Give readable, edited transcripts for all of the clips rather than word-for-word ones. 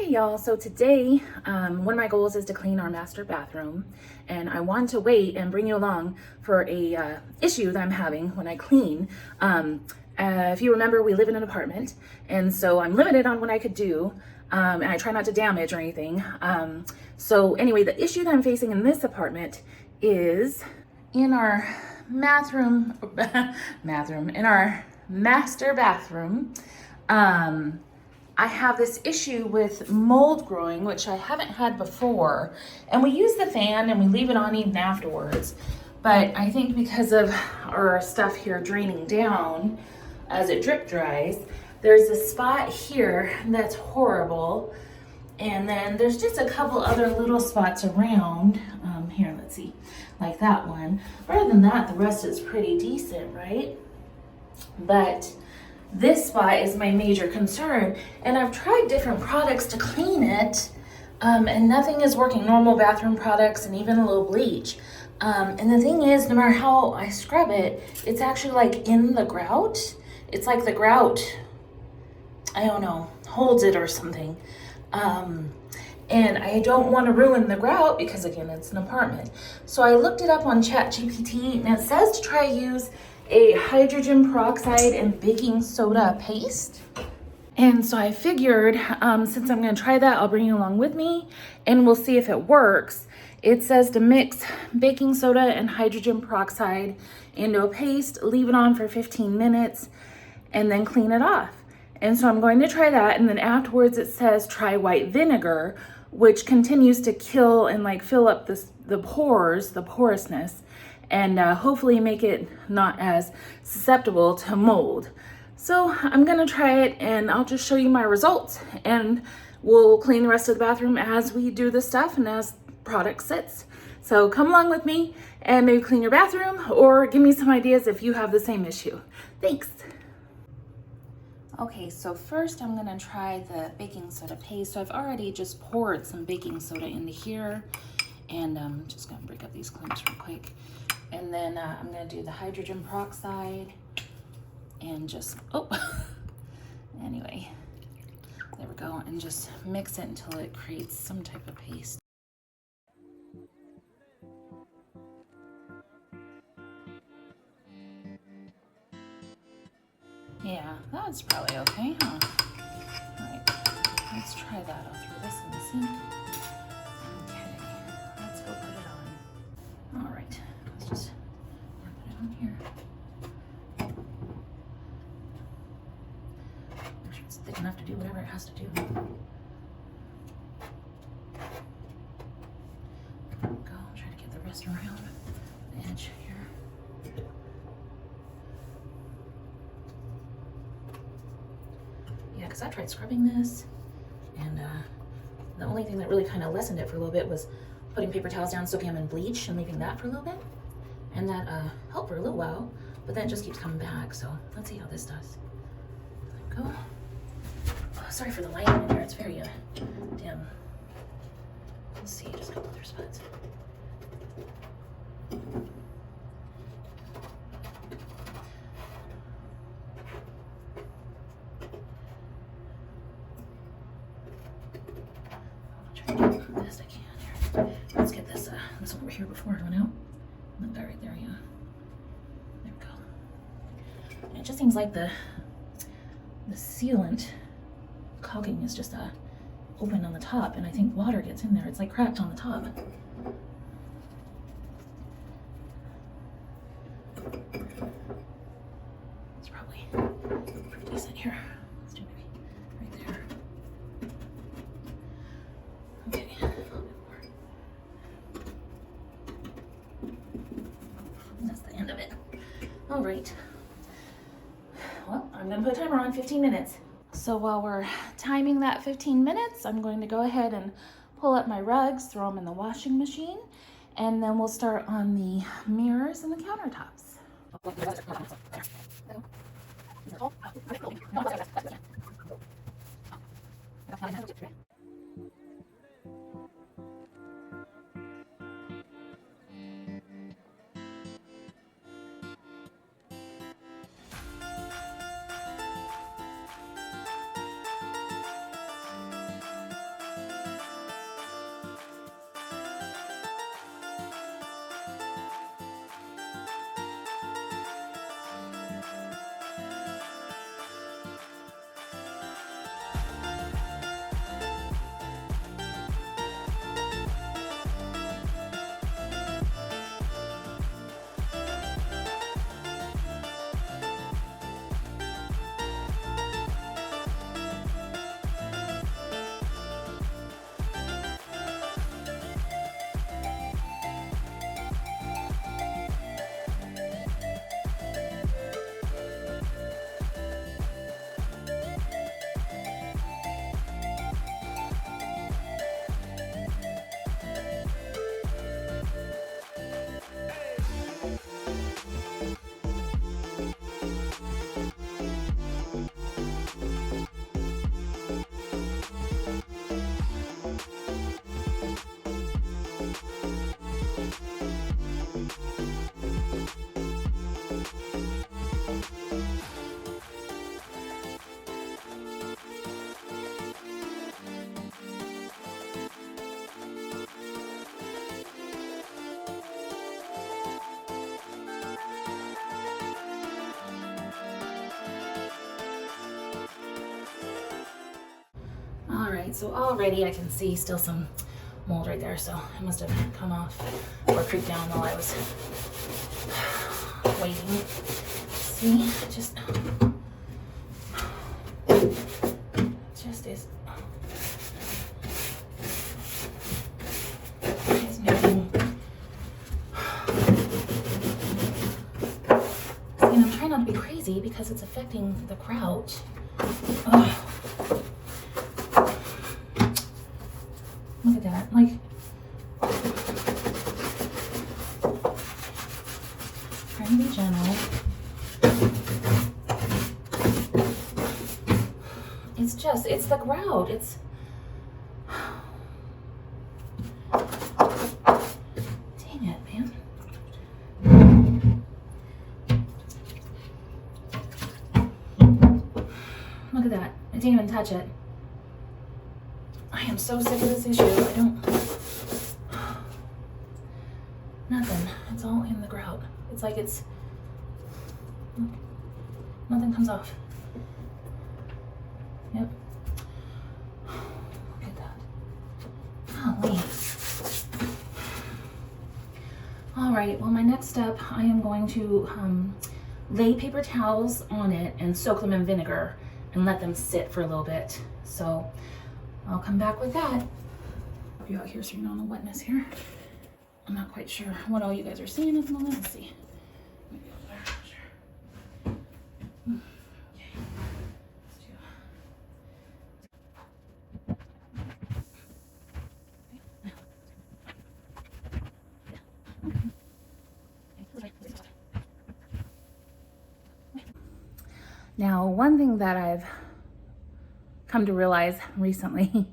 Hey y'all, so today one of my goals is to clean our master bathroom, and I want to wait and bring you along for a issue that I'm having when I clean. If you remember, we live in an apartment, and so I'm limited on what I could do, and I try not to damage or anything. So anyway, the issue that I'm facing in this apartment is in our in our master bathroom. I have this issue with mold growing, which I haven't had before. And we use the fan and we leave it on even afterwards. But I think because of our stuff here draining down as it drip dries, there's a spot here that's horrible. And then there's just a couple other little spots around. Here, let's see, like that one. Other than that, the rest is pretty decent, right? But this spot is my major concern, and I've tried different products to clean it, and nothing is working. Normal bathroom products and even a little bleach. And the thing is, no matter how I scrub it, it's actually like in the grout. It's like the grout, I don't know, holds it or something. And I don't want to ruin the grout because, again, it's an apartment. So I looked it up on ChatGPT, and it says to try use a hydrogen peroxide and baking soda paste. And so I figured, since I'm going to try that, I'll bring you along with me and we'll see if it works. It says to mix baking soda and hydrogen peroxide into a paste, leave it on for 15 minutes, and then clean it off. And so I'm going to try that, and then afterwards it says try white vinegar, which continues to kill and like fill up the pores, the porousness, and hopefully make it not as susceptible to mold. So I'm gonna try it, and I'll just show you my results, and we'll clean the rest of the bathroom as we do this stuff and as product sits. So come along with me and maybe clean your bathroom, or give me some ideas if you have the same issue. Thanks. Okay, so first I'm gonna try the baking soda paste. So I've already just poured some baking soda into here, and I'm just gonna break up these clumps real quick. And then I'm gonna do the hydrogen peroxide and just, anyway, there we go, and just mix it until it creates some type of paste. Yeah, that's probably okay, huh? All right, let's try that. I'll throw this in the sink. Okay, let's go put it on. All right, let's just put it on here. Make sure it's thick enough to do whatever it has to do. There we go. Try to get the rest around the edge here. Yeah, because I tried scrubbing this, and the only thing that really kind of lessened it for a little bit was putting paper towels down, soaking them in bleach, and leaving that for a little bit. And that helped for a little while, but then it just keeps coming back. So let's see how this does. There we go. Oh, sorry for the lighting in here, it's very dim. Let's see, just a couple other spots. Best I can here. Let's get this one over here before it went out. That guy right there, yeah. There we go. And it just seems like the sealant caulking is just open on the top, and I think water gets in there. It's like cracked on the top. It's probably pretty decent here. Let's do maybe right there. Okay, a little bit more. And that's the end of it. All right. Well, I'm gonna put a timer on 15 minutes. So while we're timing that 15 minutes, I'm going to go ahead and pull up my rugs, throw them in the washing machine, and then we'll start on the mirrors and the countertops. right, so already I can see still some mold right there, so it must have come off or creeped down while I was waiting. See, just is. It's making. See, and I'm trying not to be crazy because it's affecting the grout. Ugh. Look at that, like. Trying to be gentle. It's the grout. It's. Dang it, man. Look at that. I didn't even touch it. I am so sick of this issue. I don't. Nothing. It's all in the grout. It's like it's. Look. Nothing comes off. Yep. Look at that. Golly. All right, well, my next step, I am going to lay paper towels on it and soak them in vinegar and let them sit for a little bit. So I'll come back with that. Help you out here so you know the wetness here. I'm not quite sure what all you guys are seeing at the moment. Let's see. Maybe over there. Sure. Okay. Now, one thing that I've come to realize recently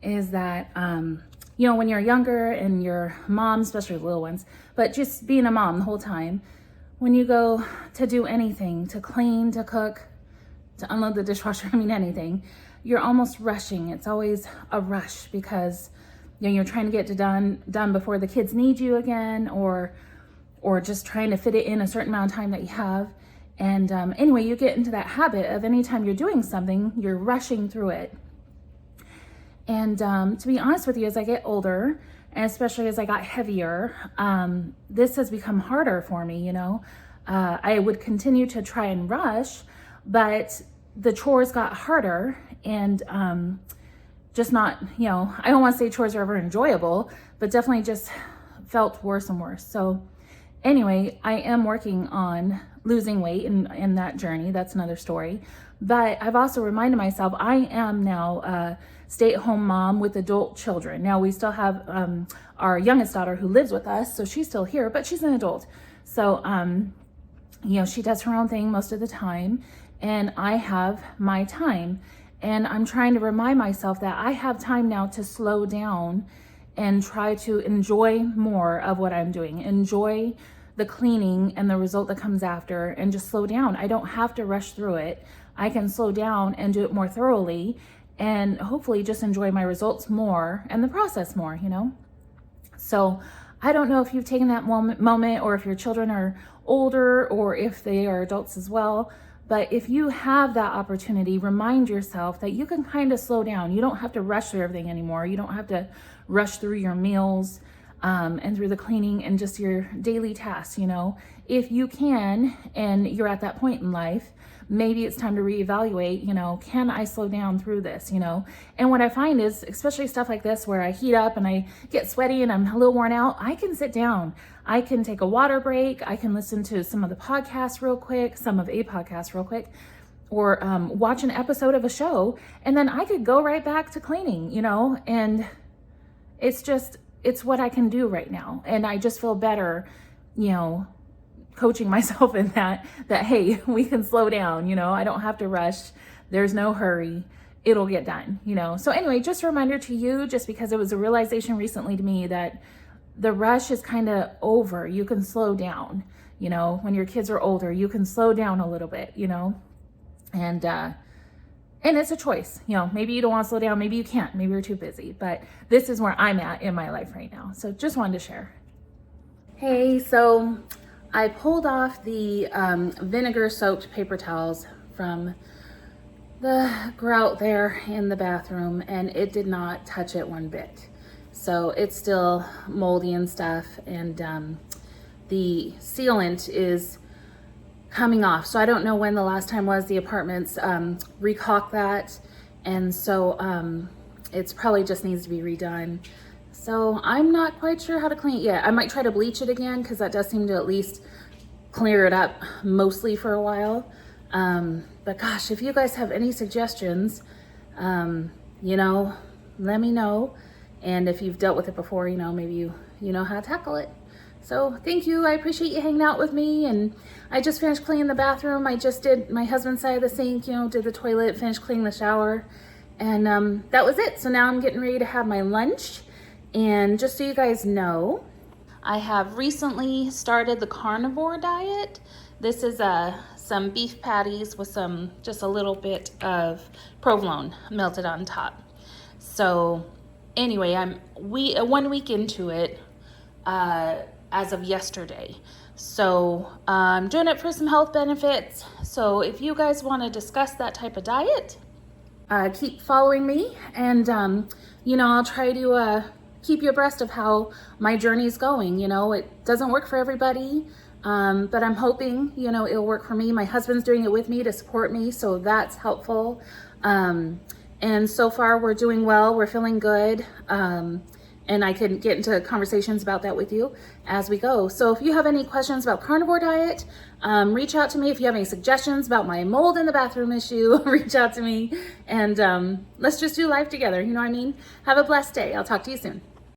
is that, you know, when you're younger and your mom, especially little ones, but just being a mom the whole time, when you go to do anything, to clean, to cook, to unload the dishwasher, I mean, anything, you're almost rushing. It's always a rush because, you know, you're trying to get it done before the kids need you again, or just trying to fit it in a certain amount of time that you have. And anyway, you get into that habit of anytime you're doing something, you're rushing through it. And to be honest with you, as I get older, and especially as I got heavier, this has become harder for me, you know. I would continue to try and rush, but the chores got harder and just not, you know, I don't want to say chores are ever enjoyable, but definitely just felt worse and worse. So anyway, I am working on losing weight in that journey. That's another story. But I've also reminded myself I am now a stay-at-home mom with adult children. Now we still have our youngest daughter who lives with us, so she's still here, but she's an adult. So, you know, she does her own thing most of the time, and I have my time. And I'm trying to remind myself that I have time now to slow down and try to enjoy more of what I'm doing. Enjoy the cleaning and the result that comes after, and just slow down. I don't have to rush through it. I can slow down and do it more thoroughly, and hopefully just enjoy my results more and the process more, you know? So I don't know if you've taken that moment or if your children are older or if they are adults as well, but if you have that opportunity, remind yourself that you can kind of slow down. You don't have to rush through everything anymore. You don't have to rush through your meals and through the cleaning and just your daily tasks, you know. If you can, and you're at that point in life, maybe it's time to reevaluate, you know, can I slow down through this, you know? And what I find is, especially stuff like this where I heat up and I get sweaty and I'm a little worn out, I can sit down. I can take a water break. I can listen to some of a podcast real quick, or watch an episode of a show, and then I could go right back to cleaning, you know? And it's what I can do right now. And I just feel better, you know, coaching myself in that, hey, we can slow down, you know, I don't have to rush. There's no hurry. It'll get done, you know? So anyway, just a reminder to you, just because it was a realization recently to me that the rush is kind of over. You can slow down, you know, when your kids are older, you can slow down a little bit, you know? And it's a choice, you know, maybe you don't want to slow down, maybe you can't, maybe you're too busy, but this is where I'm at in my life right now. So just wanted to share. Hey, so I pulled off the vinegar soaked paper towels from the grout there in the bathroom, and it did not touch it one bit. So it's still moldy and stuff, and the sealant is coming off. So I don't know when the last time was the apartments recaulked that, and so it's probably just needs to be redone. So I'm not quite sure how to clean it yet. I might try to bleach it again, because that does seem to at least clear it up mostly for a while. But gosh, if you guys have any suggestions, you know, let me know. And if you've dealt with it before, you know, maybe you know how to tackle it. So thank you. I appreciate you hanging out with me. And I just finished cleaning the bathroom. I just did my husband's side of the sink, you know, did the toilet, finished cleaning the shower. And that was it. So now I'm getting ready to have my lunch. And just so you guys know, I have recently started the carnivore diet. This is some beef patties with just a little bit of provolone melted on top. So anyway, I'm 1 week into it as of yesterday. So I'm doing it for some health benefits. So if you guys want to discuss that type of diet, keep following me, and you know, I'll try to keep you abreast of how my journey's going. You know, it doesn't work for everybody. But I'm hoping, you know, it'll work for me. My husband's doing it with me to support me, so that's helpful. And so far we're doing well, we're feeling good. And I can get into conversations about that with you as we go. So if you have any questions about carnivore diet, reach out to me. If you have any suggestions about my mold in the bathroom issue, reach out to me, and let's just do life together. You know what I mean? Have a blessed day. I'll talk to you soon.